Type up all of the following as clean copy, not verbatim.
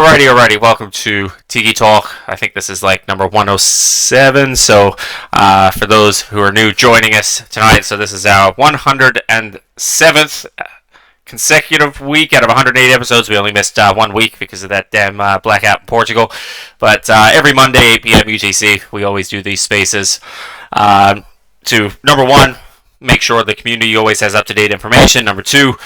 Alrighty. Welcome to TikiTalk. I think this is like number 107. So, for those who are new joining us tonight, so this is our 107th consecutive week out of 108 episodes. We only missed 1 week because of that damn blackout in Portugal. But every Monday, 8 p.m. UTC, we always do these spaces to, number one, make sure the community always has up-to-date information. Number two,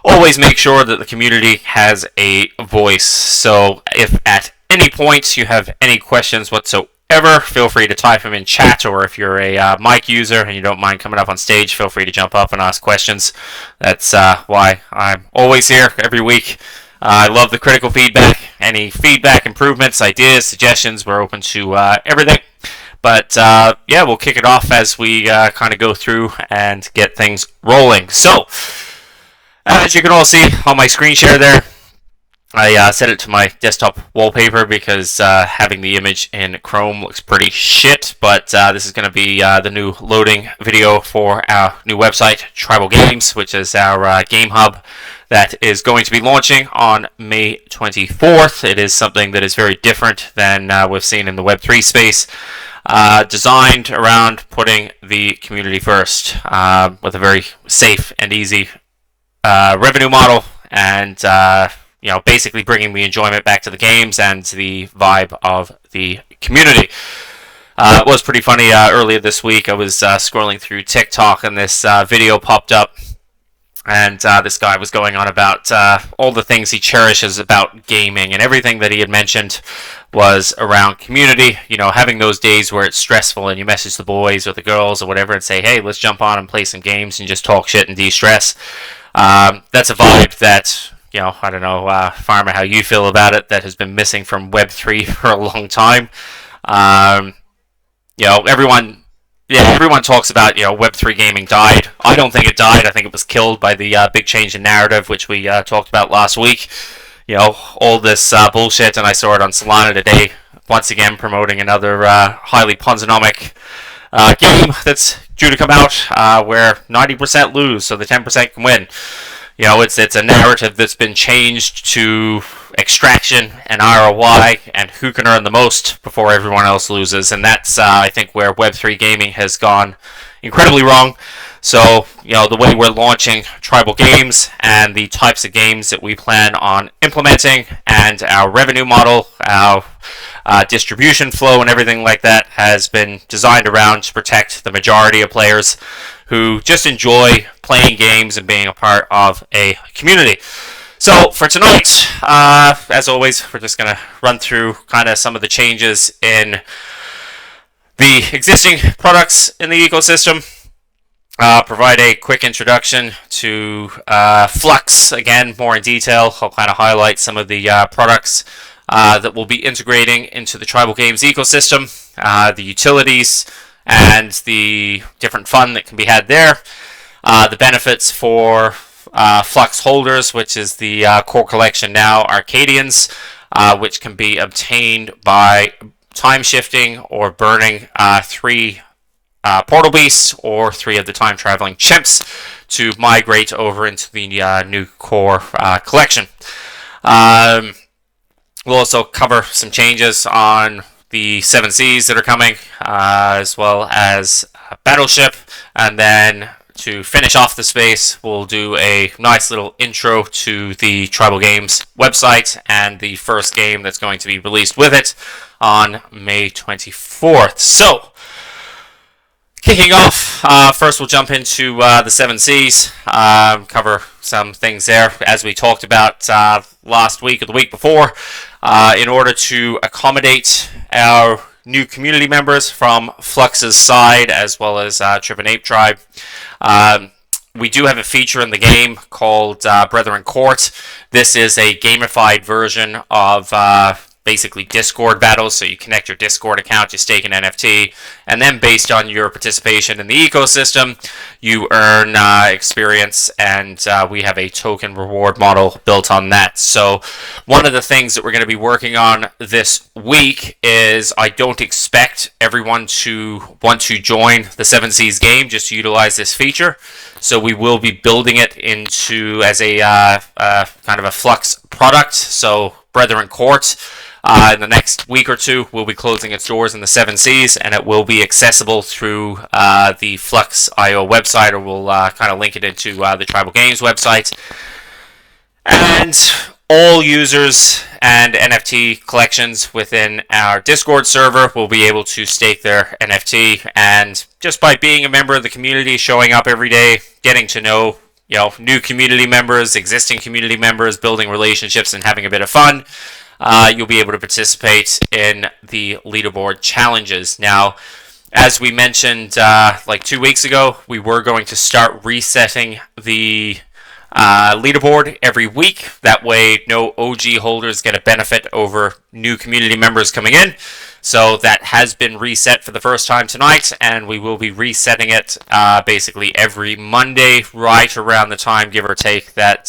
always make sure that the community has a voice. So if at any point you have any questions whatsoever, feel free to type them in chat, or if you're a mic user and you don't mind coming up on stage, feel free to jump up and ask questions. That's why I'm always here every week. I love the critical feedback. Any feedback, improvements, ideas, suggestions, we're open to everything. But yeah, we'll kick it off as we kind of go through and get things rolling. So, as you can all see on my screen share there, I set it to my desktop wallpaper because having the image in Chrome looks pretty shit. But this is going to be the new loading video for our new website, Tribal Games, which is our game hub that is going to be launching on May 24th. It is something that is very different than we've seen in the Web3 space. Designed around putting the community first with a very safe and easy revenue model, and basically bringing the enjoyment back to the games and the vibe of the community. It was pretty funny earlier this week. I was scrolling through TikTok and this video popped up, and this guy was going on about all the things he cherishes about gaming, and everything that he had mentioned was around community. Having those days where it's stressful and you message the boys or the girls or whatever and say, hey, let's jump on and play some games and just talk shit and de-stress. That's a vibe that, I don't know, Farmer, how you feel about it, that has been missing from Web3 for a long time. Everyone talks about, Web3 gaming died. I don't think it died. I think it was killed by the big change in narrative, which we talked about last week. All this bullshit, and I saw it on Solana today, once again promoting another highly Ponzonomic game that's due to come out, where 90% lose, so the 10% can win. It's a narrative that's been changed to extraction and ROI and who can earn the most before everyone else loses, and that's I think where Web3 gaming has gone incredibly wrong. So, the way we're launching Tribal Games and the types of games that we plan on implementing and our revenue model, our distribution flow and everything like that has been designed around to protect the majority of players who just enjoy playing games and being a part of a community. So for tonight, as always, we're just going to run through kind of some of the changes in the existing products in the ecosystem. Provide a quick introduction to Flux, again, more in detail. I'll kind of highlight some of the products that we'll be integrating into the Tribal Games ecosystem, the utilities, and the different fun that can be had there. The benefits for Flux holders, which is the core collection now, Arcadians, which can be obtained by time shifting or burning 3 portal beasts or 3 of the time traveling chimps to migrate over into the new core collection. We'll also cover some changes on the 7 Seas that are coming, as well as Battleship, and then to finish off the space, we'll do a nice little intro to the Tribal Games website and the first game that's going to be released with it on May 24th. So, kicking off, first we'll jump into the 7 Seas, cover some things there, as we talked about last week or the week before. In order to accommodate our new community members from Flux's side, as well as Trip and Ape Tribe, we do have a feature in the game called Brethren Court. This is a gamified version of basically Discord battles. So you connect your Discord account, you stake an NFT, and then based on your participation in the ecosystem, you earn experience, and we have a token reward model built on that. So one of the things that we're going to be working on this week is I don't expect everyone to want to join the 7 Seas game just to utilize this feature. So we will be building it into as a kind of a Flux product. So Brethren Court. In the next week or two, we'll be closing its doors in the 7 Seas, and it will be accessible through the Flux.io website, or we'll kind of link it into the Tribal Games website. And all users and NFT collections within our Discord server will be able to stake their NFT, and just by being a member of the community, showing up every day, getting to know new community members, existing community members, building relationships, and having a bit of fun, you'll be able to participate in the leaderboard challenges. Now, as we mentioned like 2 weeks ago, we were going to start resetting the leaderboard every week. That way, no OG holders get a benefit over new community members coming in. So that has been reset for the first time tonight, and we will be resetting it basically every Monday, right around the time, give or take, that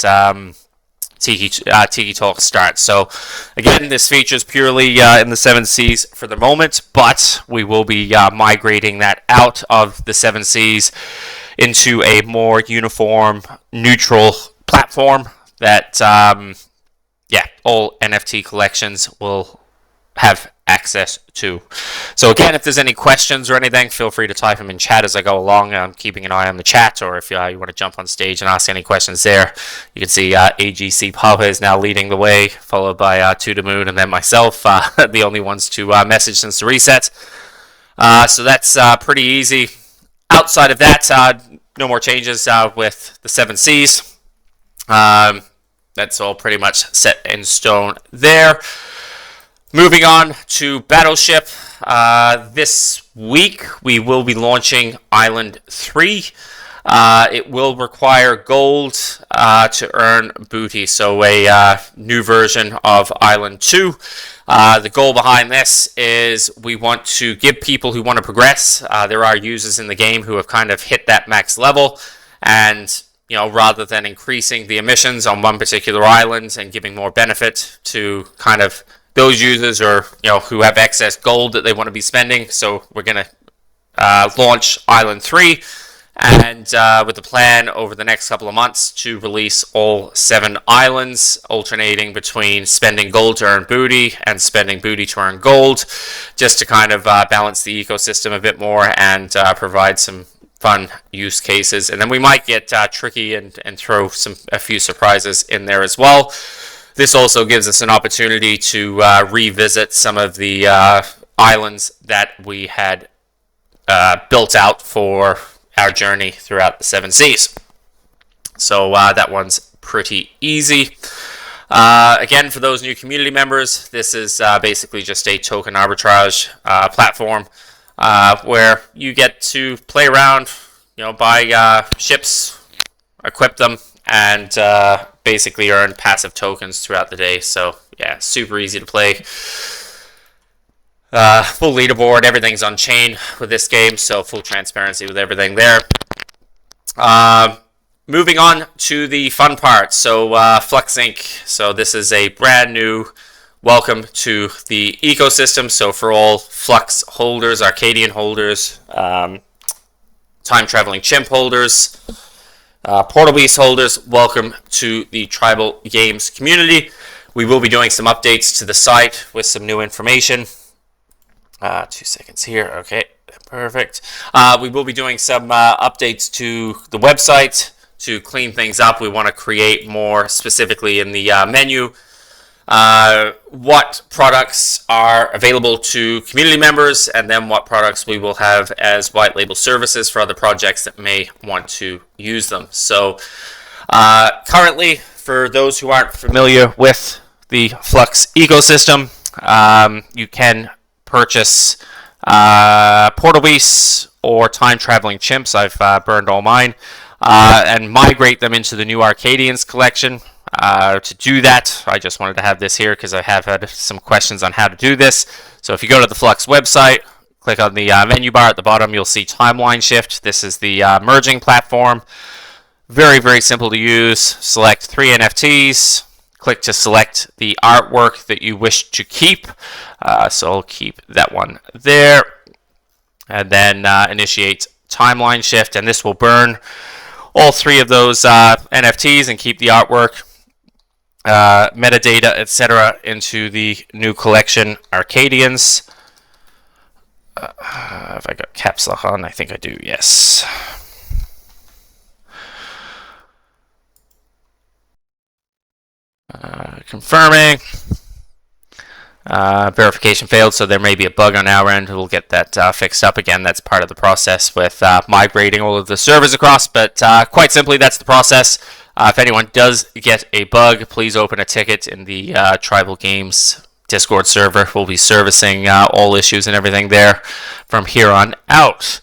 TikiTalk starts. So again, this features purely in the 7 Seas for the moment, but we will be migrating that out of the 7 Seas into a more uniform, neutral platform that all NFT collections will have access to. So again, if there's any questions or anything, feel free to type them in chat as I go along. I'm keeping an eye on the chat, or if you want to jump on stage and ask any questions there, you can see AGC Papa is now leading the way, followed by To The Moon, and then myself, the only ones to message since the reset. So that's pretty easy. Outside of that, no more changes with the 7 Seas. That's all pretty much set in stone there. Moving on to Battleship. This week we will be launching Island 3. It will require gold to earn booty, so a new version of Island 2. The goal behind this is we want to give people who want to progress. There are users in the game who have kind of hit that max level, and rather than increasing the emissions on one particular island and giving more benefit to kind of those users, or who have excess gold that they want to be spending, so we're going to launch Island 3, and with the plan over the next couple of months to release all 7 islands, alternating between spending gold to earn booty and spending booty to earn gold, just to kind of balance the ecosystem a bit more and provide some fun use cases. And then we might get tricky and throw a few surprises in there as well. This also gives us an opportunity to revisit some of the islands that we had built out for our journey throughout the 7 Seas. So that one's pretty easy. Again, for those new community members, this is basically just a token arbitrage platform where you get to play around, buy ships, equip them, and basically earn passive tokens throughout the day. So yeah, super easy to play. Full leaderboard, everything's on chain with this game, so full transparency with everything there. Moving on to the fun part. So Flux Inc. So this is a brand new welcome to the ecosystem. So for all Flux holders, Arcadian holders, time traveling chimp holders, Portal Beast holders, welcome to the Tribal Games community. We will be doing some updates to the site with some new information. 2 seconds here. Okay, perfect. We will be doing some updates to the website to clean things up. We want to create more specifically in the menu what products are available to community members, and then what products we will have as white label services for other projects that may want to use them. So currently, for those who aren't familiar with the Flux ecosystem, you can purchase Portal Beasts or time traveling chimps. I've burned all mine, and migrate them into the new Arcadians collection. To do that, I just wanted to have this here because I have had some questions on how to do this. So if you go to the Flux website, click on the menu bar at the bottom, you'll see Timeline Shift. This is the merging platform. Very, very simple to use. Select 3 NFTs. Click to select the artwork that you wish to keep. So I'll keep that one there. And then initiate Timeline Shift, and this will burn all 3 of those NFTs and keep the artwork. metadata, etc., into the new collection, Arcadians. Have I got caps lock on? I think I do, yes. Confirming. Verification failed, so there may be a bug on our end. We'll get that fixed up again. That's part of the process with migrating all of the servers across, but quite simply, that's the process. If anyone does get a bug, please open a ticket in the Tribal Games Discord server. We'll be servicing all issues and everything there from here on out.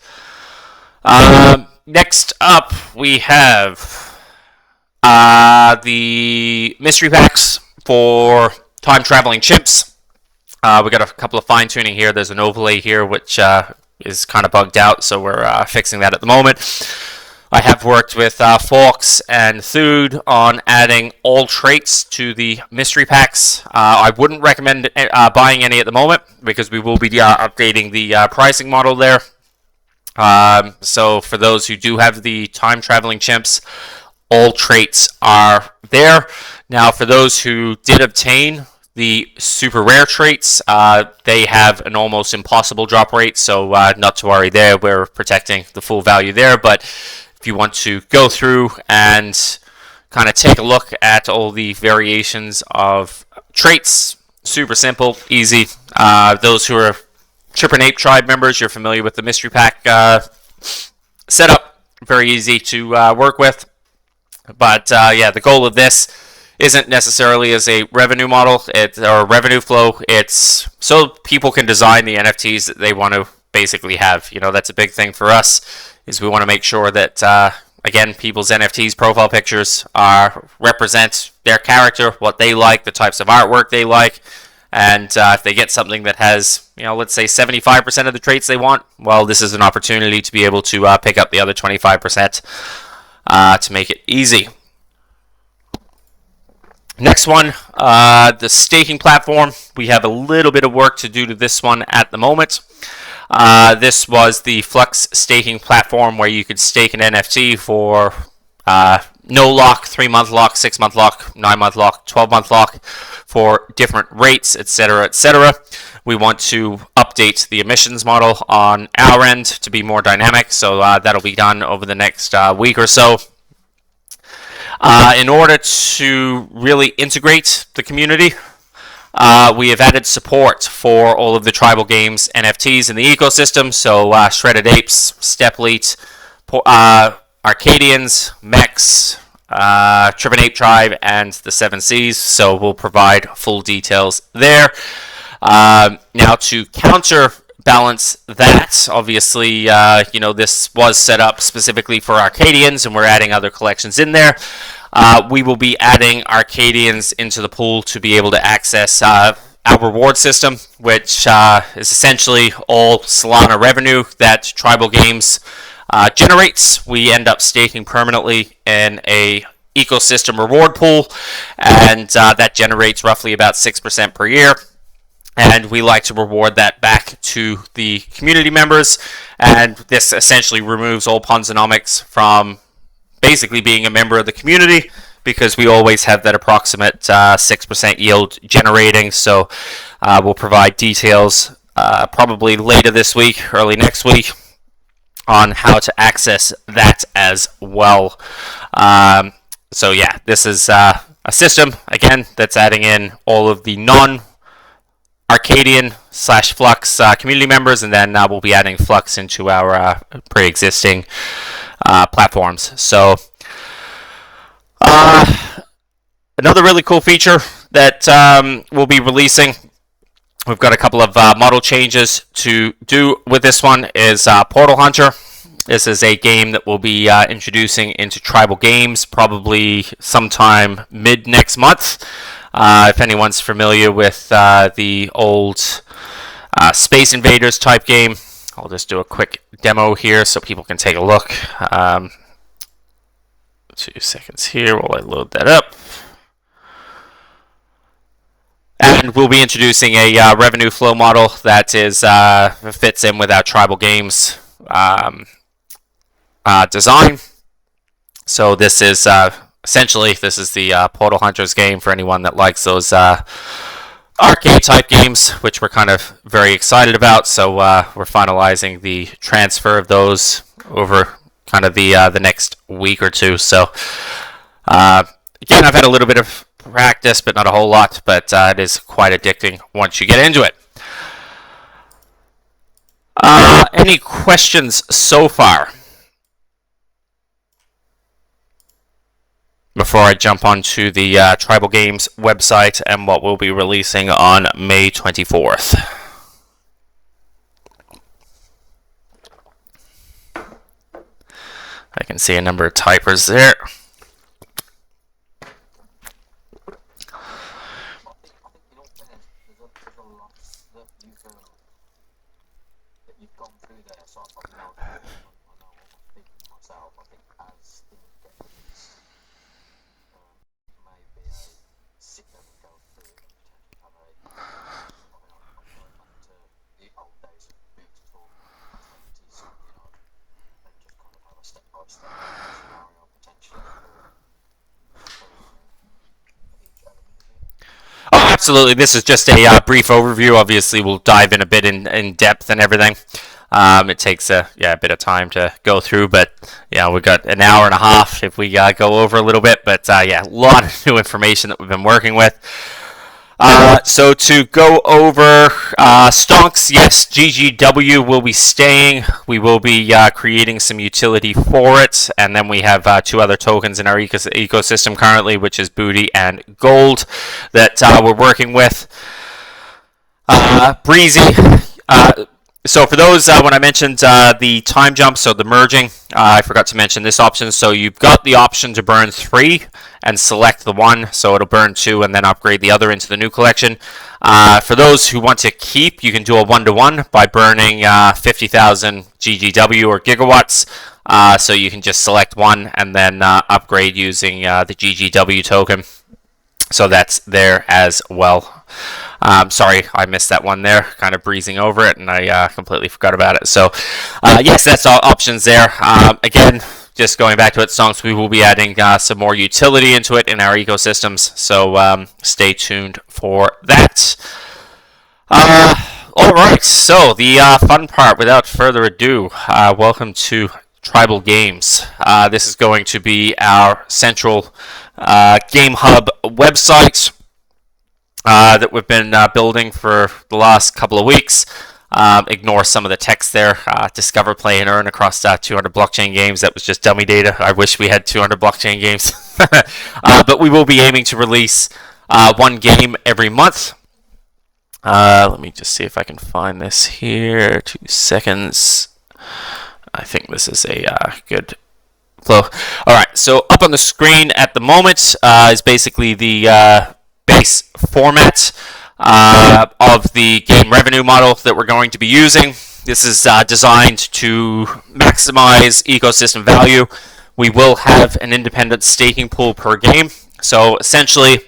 Next up, we have the mystery packs for time traveling chimps. We got a couple of fine tuning here. There's an overlay here which is kind of bugged out, so we're fixing that at the moment. I have worked with Flux and Thude on adding all traits to the mystery packs. I wouldn't recommend buying any at the moment because we will be updating the pricing model there. So for those who do have the time traveling chimps, all traits are there. Now for those who did obtain the super rare traits, they have an almost impossible drop rate, so not to worry there. We're protecting the full value there, but if you want to go through and kind of take a look at all the variations of traits, super simple, easy. Those who are Chipper and Ape Tribe members, you're familiar with the mystery pack setup. Very easy to work with. But yeah, the goal of this isn't necessarily as a revenue model or revenue flow. It's so people can design the NFTs that they want to basically have. You know, that's a big thing for us, is we want to make sure that again, people's NFTs profile pictures represent their character, what they like, the types of artwork they like. And if they get something that has, you know, let's say 75% of the traits they want, well, this is an opportunity to be able to pick up the other 25% to make it easy. Next one, the staking platform. We have a little bit of work to do to this one at the moment. This was the Flux staking platform where you could stake an NFT for no lock, 3-month lock, 6-month lock, 9-month lock, 12-month lock for different rates, etc., etc. We want to update the emissions model on our end to be more dynamic, so that'll be done over the next week or so. In order to really integrate the community, we have added support for all of the Tribal Games NFTs in the ecosystem. So Shredded Apes, Stepleet, Arcadians, Mechs, Trip and Ape Tribe, and the 7 Seas. So we'll provide full details there. Now to counterbalance that, obviously, you know, this was set up specifically for Arcadians, and we're adding other collections in there. We will be adding Arcadians into the pool to be able to access our reward system, which is essentially all Solana revenue that Tribal Games generates. We end up staking permanently in a ecosystem reward pool, and that generates roughly about 6% per year. And we like to reward that back to the community members, and this essentially removes all Ponzonomics from basically being a member of the community, because we always have that approximate 6% yield generating. So we'll provide details probably later this week, early next week, on how to access that as well. So yeah, this is a system, again, that's adding in all of the non-Arcadian / Flux community members, and then we'll be adding Flux into our pre-existing platforms. So another really cool feature that we'll be releasing, we've got a couple of model changes to do with this one, is Portal Hunter. This is a game that we'll be introducing into Tribal Games probably sometime mid next month. If anyone's familiar with the old Space Invaders type game, I'll just do a quick demo here so people can take a look. 2 seconds here while I load that up. And we'll be introducing a revenue flow model that is fits in with our Tribal Games design. So this is essentially, this is the Portal Hunters game for anyone that likes those arcade type games, which we're kind of very excited about. So we're finalizing the transfer of those over kind of the next week or two. So again, I've had a little bit of practice, but not a whole lot. But it is quite addicting once you get into it. Any questions so far? Before I jump onto the Tribal Games website and what we'll be releasing on May 24th. I can see a number of typers there. Oh, absolutely. This is just a brief overview. Obviously, we'll dive in a bit in depth and everything. It takes a bit of time to go through, but we've got an hour and a half if we go over a little bit. But a lot of new information that we've been working with. So to go over stonks, yes, GGW will be staying. We will be creating some utility for it, and then we have two other tokens in our ecosystem currently, which is booty and gold, that we're working with. Breezy. So for those, when I mentioned the time jump, so the merging, I forgot to mention this option. So you've got the option to burn 3 and select the one, so it'll burn 2 and then upgrade the other into the new collection. For those who want to keep, you can do a 1-to-1 by burning 50,000 GGW or gigawatts. So you can just select one and then upgrade using the GGW token. So that's there as well. Sorry, I missed that one there, kind of breezing over it, and I completely forgot about it. So, yes, that's all options there. Again, just going back to it, stonks, we will be adding some more utility into it in our ecosystems, so stay tuned for that. All right, so the fun part, without further ado, welcome to Tribal Games. This is going to be our central Game Hub website that we've been building for the last couple of weeks. Ignore some of the text there. Discover, play, and earn across 200 blockchain games. That was just dummy data. I wish we had 200 blockchain games. But we will be aiming to release one game every month. Let me just see if I can find this here. 2 seconds. I think this is a good flow. Alright, so up on the screen at the moment is basically the base format of the game revenue model that we're going to be using. This is designed to maximize ecosystem value. We will have an independent staking pool per game. So essentially,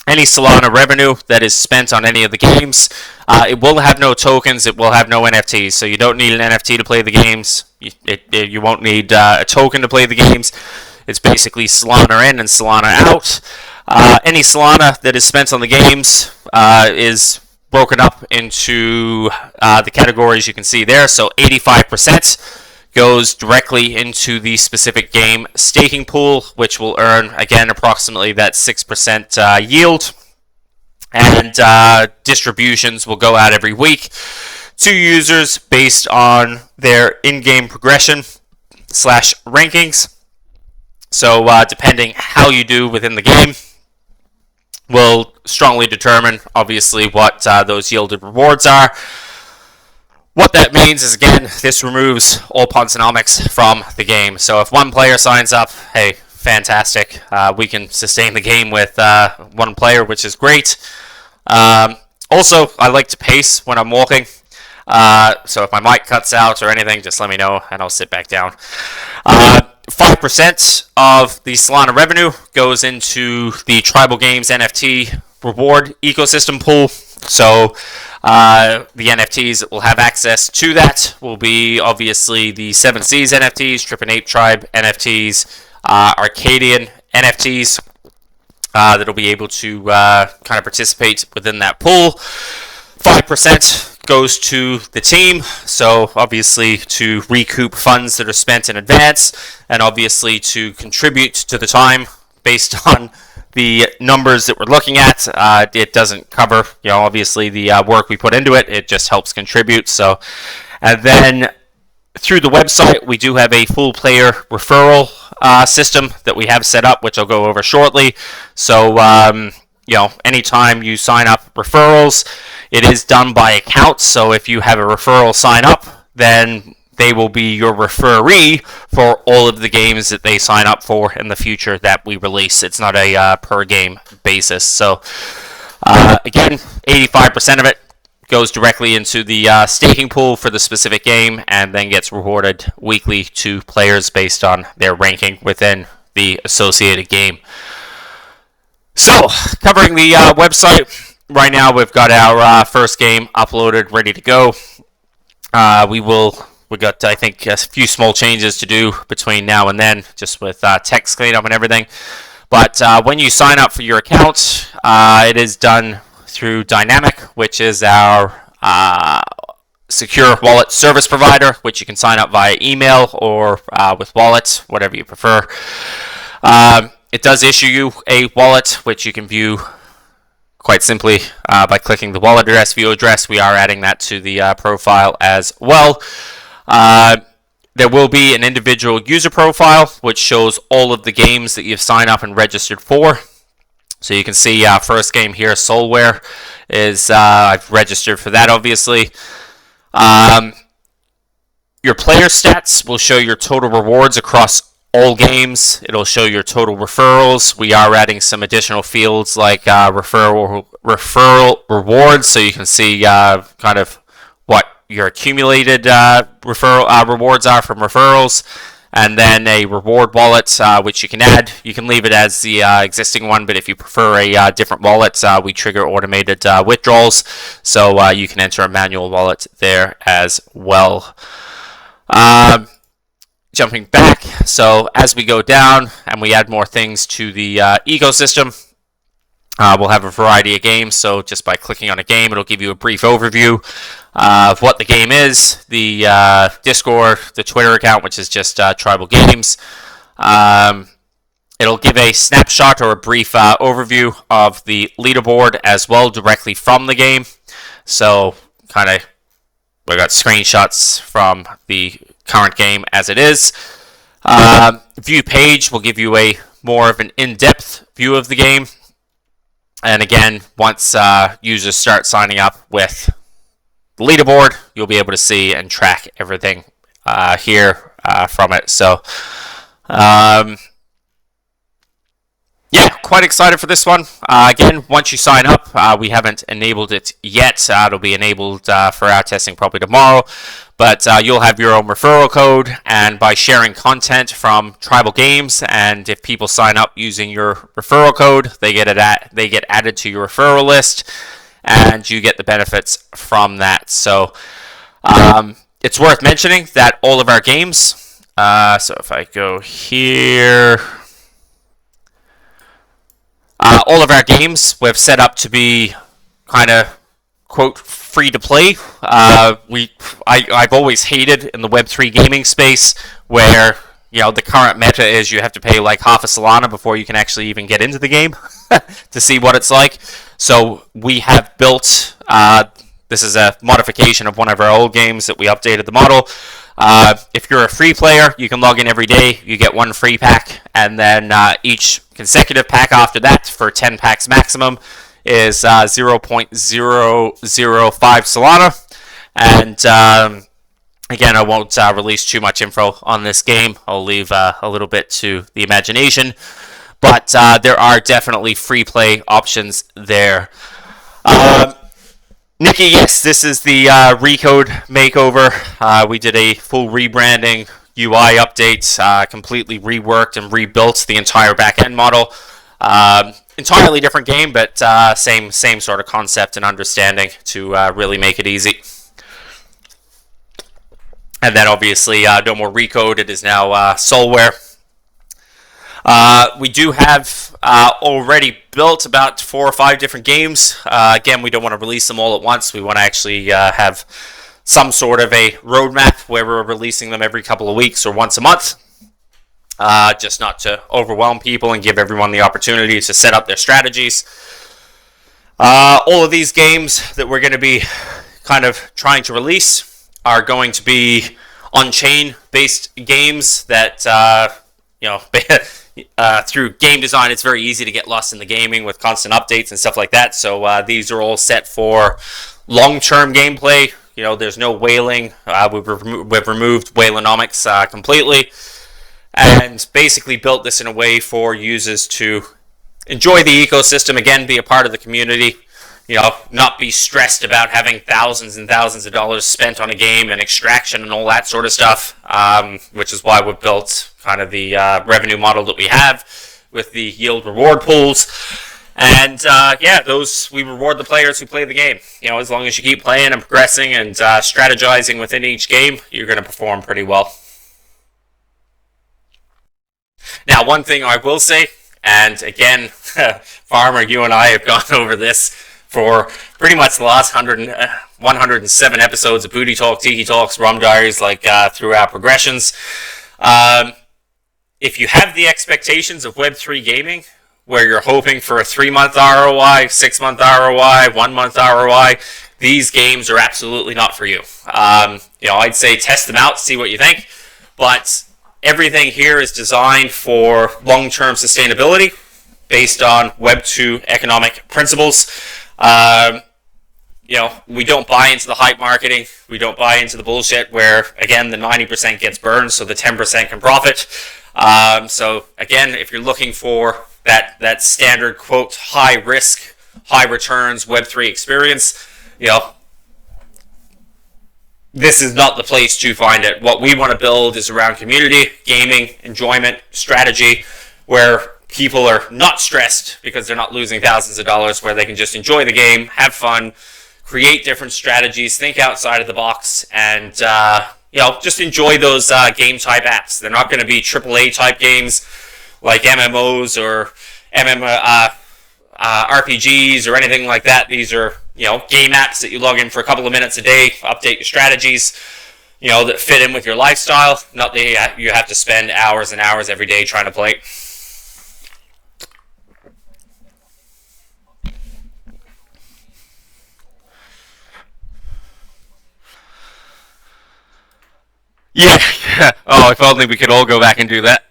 any Solana revenue that is spent on any of the games, it will have no tokens, it will have no NFTs. So you don't need an NFT to play the games. You won't need a token to play the games. It's basically Solana in and Solana out. Any Solana that is spent on the games is broken up into the categories you can see there. So 85% goes directly into the specific game staking pool, which will earn, again, approximately that 6% yield. And distributions will go out every week to users based on their in-game progression / rankings. So depending how you do within the game will strongly determine, obviously, what those yielded rewards are. What that means is, again, this removes all Ponzonomics from the game. So if one player signs up, hey, fantastic. We can sustain the game with one player, which is great. Also, I like to pace when I'm walking. So if my mic cuts out or anything, just let me know and I'll sit back down. 5% of the Solana revenue goes into the Tribal Games NFT reward ecosystem pool. So the NFTs that will have access to that will be obviously the 7 Seas NFTs, Trip and Ape Tribe NFTs, Arcadian NFTs that'll be able to kind of participate within that pool. 5% goes to the team, so obviously to recoup funds that are spent in advance, and obviously to contribute to the time based on the numbers that we're looking at. It doesn't cover, obviously the work we put into it. It just helps contribute. So, and then through the website, we do have a full player referral system that we have set up, which I'll go over shortly. So, anytime you sign up referrals, it is done by account. So if you have a referral sign up, then they will be your referee for all of the games that they sign up for in the future that we release. It's not a per game basis. So again, 85% of it goes directly into the staking pool for the specific game, and then gets rewarded weekly to players based on their ranking within the associated game. So, covering the website, right now we've got our first game uploaded, ready to go. We got, I think, a few small changes to do between now and then, just with text cleanup and everything. But when you sign up for your account, it is done through Dynamic, which is our secure wallet service provider, which you can sign up via email or with wallet, whatever you prefer. It does issue you a wallet, which you can view quite simply by clicking the wallet address, view address. We are adding that to the profile as well. There will be an individual user profile, which shows all of the games that you've signed up and registered for. So you can see first game here, Soulware, is I've registered for that, obviously. Your player stats will show your total rewards across all games. It'll show your total referrals. We are adding some additional fields like referral rewards, so you can see kind of what your accumulated referral rewards are from referrals, and then a reward wallet which you can add. You can leave it as the existing one, but if you prefer a different wallet, we trigger automated withdrawals, so you can enter a manual wallet there as well. Jumping back, so as we go down and we add more things to the ecosystem, we'll have a variety of games. So just by clicking on a game, it'll give you a brief overview of what the game is, the Discord, the Twitter account, which is just Tribal Games. It'll give a snapshot or a brief overview of the leaderboard as well, directly from the game. So kind of, we got screenshots from the current game as it is. View page will give you a more of an in-depth view of the game. And again, once users start signing up with the leaderboard, you'll be able to see and track everything here from it. So, yeah, quite excited for this one. Again, once you sign up, we haven't enabled it yet. It'll be enabled for our testing probably tomorrow. But you'll have your own referral code, and by sharing content from Tribal Games, and if people sign up using your referral code, they get added to your referral list, and you get the benefits from that. So it's worth mentioning that all of our games, so if I go here, all of our games we've set up to be kind of, quote, free to play. I've always hated in the Web3 gaming space where, the current meta is you have to pay like half a Solana before you can actually even get into the game to see what it's like. So we have built, this is a modification of one of our old games that we updated the model. If you're a free player, you can log in every day, you get one free pack, and then each consecutive pack after that for 10 packs maximum is 0.005 Solana. And again, I won't release too much info on this game. I'll leave a little bit to the imagination. But there are definitely free play options there. Nikki, yes, this is the Recode makeover. We did a full rebranding, UI update, completely reworked and rebuilt the entire back-end model. Entirely different game, but same sort of concept and understanding to really make it easy. And then obviously no more Recode, it is now Soulware. We do have already built about 4 or 5 different games. Again, we don't want to release them all at once. We want to actually have some sort of a roadmap where we're releasing them every couple of weeks or once a month. Just not to overwhelm people and give everyone the opportunity to set up their strategies. All of these games that we're going to be kind of trying to release are going to be on-chain based games that, through game design, it's very easy to get lost in the gaming with constant updates and stuff like that. So these are all set for long-term gameplay. There's no whaling. We've removed whaleonomics completely, and basically built this in a way for users to enjoy the ecosystem, again, be a part of the community, not be stressed about having thousands and thousands of dollars spent on a game and extraction and all that sort of stuff, which is why we've built kind of the revenue model that we have with the yield reward pools. And those, we reward the players who play the game. As long as you keep playing and progressing and strategizing within each game, you're going to perform pretty well. Now, one thing I will say, and again, Farmer, you and I have gone over this for pretty much the last 107 episodes of Booty Talk, Tiki Talks, Rum Diaries, through our progressions. If you have the expectations of Web3 gaming, where you're hoping for a 3-month ROI, 6-month ROI, 1-month ROI, these games are absolutely not for you. I'd say test them out, see what you think, but everything here is designed for long-term sustainability based on Web 2 economic principles. We don't buy into the hype marketing. We don't buy into the bullshit where, again, the 90% gets burned so the 10% can profit. So, again, if you're looking for that standard, quote, high risk, high returns Web3 experience, this is not the place to find it. What we want to build is around community, gaming, enjoyment, strategy, where people are not stressed because they're not losing thousands of dollars, where they can just enjoy the game, have fun, create different strategies, think outside of the box, and just enjoy those game type apps. They're not going to be AAA type games like MMOs or RPGs or anything like that. These are game apps that you log in for a couple of minutes a day, update your strategies, that fit in with your lifestyle. Not that you have to spend hours and hours every day trying to play. Yeah. Oh, if only we could all go back and do that.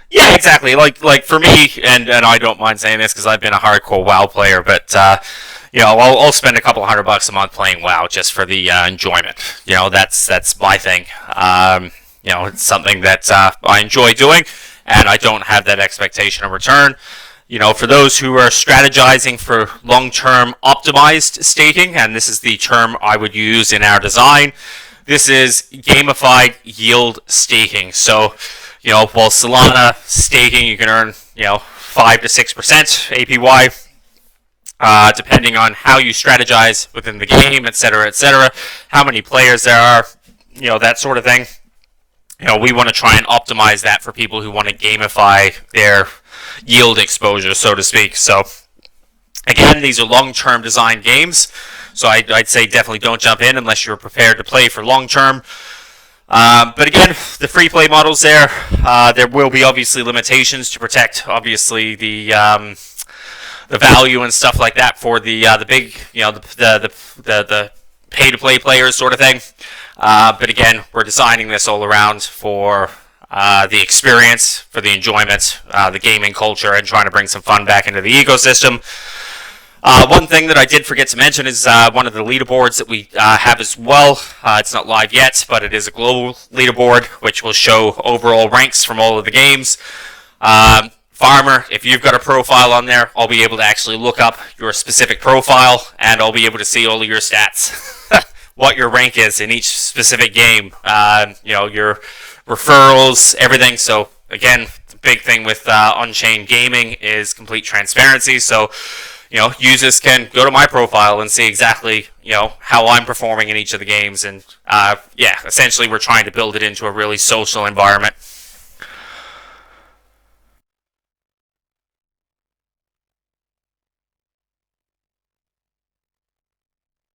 Yeah, exactly. Like for me, and I don't mind saying this because I've been a hardcore WoW player, but I'll spend a couple $100 a month playing WoW just for the enjoyment. That's my thing. It's something that I enjoy doing, and I don't have that expectation of return. For those who are strategizing for long-term optimized staking, and this is the term I would use in our design, this is gamified yield staking. So, while Solana staking, you can earn, 5 to 6% APY, depending on how you strategize within the game, etc., how many players there are, that sort of thing. We want to try and optimize that for people who want to gamify their yield exposure, so to speak. So, again, these are long-term design games, so I'd say definitely don't jump in unless you're prepared to play for long-term. But again, the free play models there will be obviously limitations to protect, obviously, the value and stuff like that for the big, the pay to play players sort of thing. But again, we're designing this all around for the experience, for the enjoyment, the gaming culture, and trying to bring some fun back into the ecosystem. One thing that I did forget to mention is one of the leaderboards that we have as well. It's not live yet, but it is a global leaderboard, which will show overall ranks from all of the games. Farmer, if you've got a profile on there, I'll be able to actually look up your specific profile, and I'll be able to see all of your stats, what your rank is in each specific game. Your referrals, everything. So again, the big thing with on-chain gaming is complete transparency. So users can go to my profile and see exactly, how I'm performing in each of the games. And, essentially we're trying to build it into a really social environment.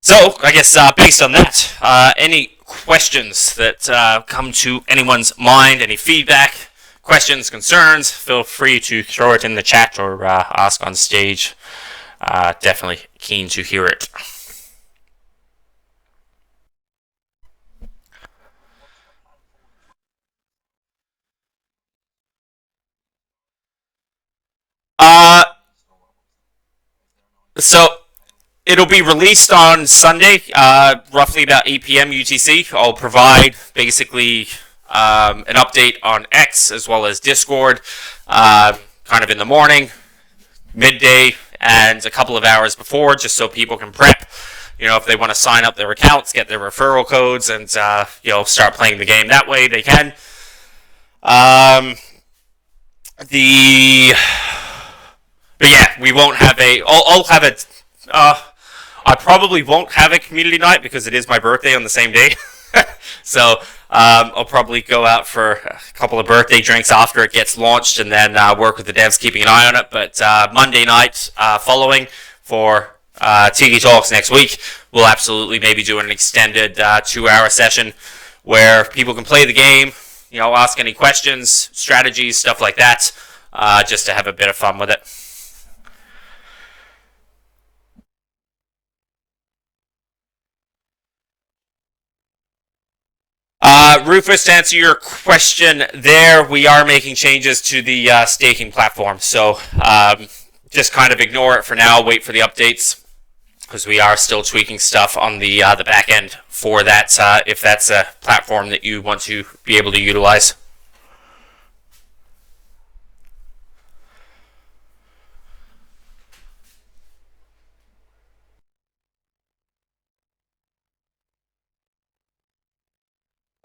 So, I guess based on that, any questions that come to anyone's mind, any feedback, questions, concerns, feel free to throw it in the chat or ask on stage. Definitely keen to hear it. Uh, so it'll be released on Sunday, roughly about 8 p.m. UTC. I'll provide basically an update on X as well as Discord, kind of in the morning, midday, and a couple of hours before, just so people can prep. If they want to sign up their accounts, get their referral codes, and start playing the game that way, they can. The But yeah, we won't have a. I'll have it. I probably won't have a community night because it is my birthday on the same day. So I'll probably go out for a couple of birthday drinks after it gets launched, and then work with the devs keeping an eye on it. But Monday night following for Tiki Talks next week, we'll absolutely maybe do an extended 2-hour session where people can play the game, ask any questions, strategies, stuff like that, just to have a bit of fun with it. Rufus, to answer your question there, we are making changes to the staking platform. So just kind of ignore it for now, wait for the updates, because we are still tweaking stuff on the back end for that, if that's a platform that you want to be able to utilize.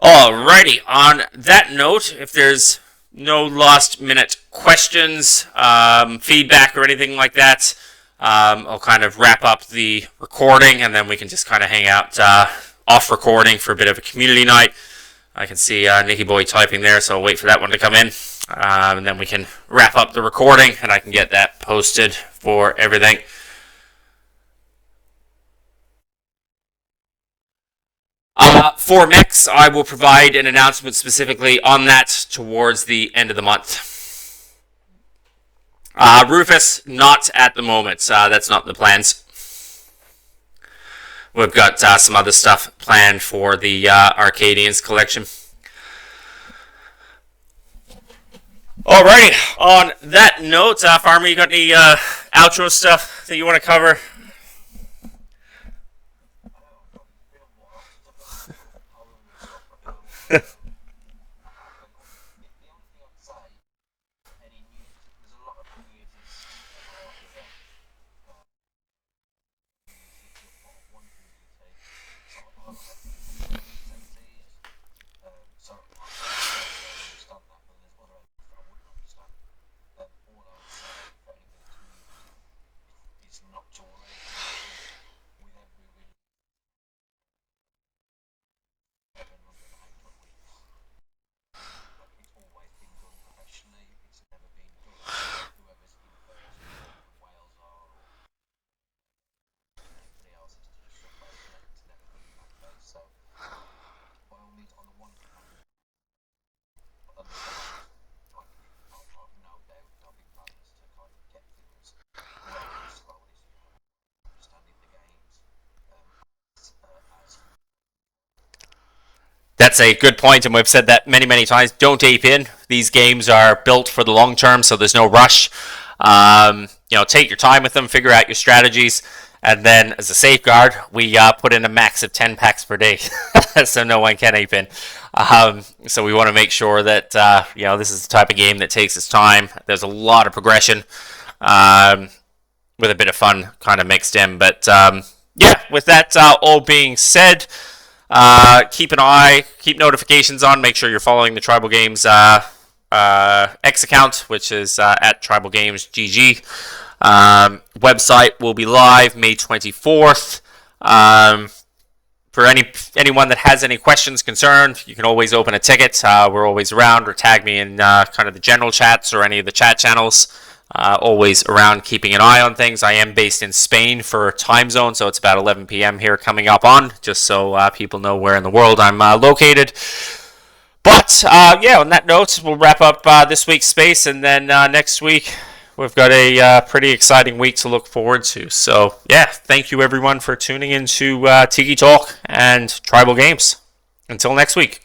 Alrighty, on that note, if there's no last minute questions, feedback, or anything like that, I'll kind of wrap up the recording, and then we can just kind of hang out off recording for a bit of a community night. I can see Nicky Boy typing there, so I'll wait for that one to come in, and then we can wrap up the recording, and I can get that posted for everything. For Mex, I will provide an announcement specifically on that towards the end of the month. Rufus, not at the moment. That's not the plans. We've got some other stuff planned for the Arcadians collection. Alrighty, on that note, Farmer, you got any outro stuff that you want to cover? That's a good point, and we've said that many, many times. Don't ape in. These games are built for the long term, so there's no rush. Take your time with them, figure out your strategies, and then as a safeguard, we put in a max of 10 packs per day, so no one can ape in. So we want to make sure that this is the type of game that takes its time. There's a lot of progression, with a bit of fun kind of mixed in. But with that all being said, keep notifications on. Make sure you're following the Tribal Games X account, which is at Tribal Games GG. Website will be live May 24th. For anyone that has any questions, concerns, you can always open a ticket. We're always around, or tag me in kind of the general chats or any of the chat channels. Always around, keeping an eye on things. I am based in Spain for time zone, so it's about 11 p.m. here coming up on, just so people know where in the world I'm located. But, on that note, we'll wrap up this week's space, and then next week we've got a pretty exciting week to look forward to. So, thank you everyone for tuning into TikiTalk and Tribal Games. Until next week.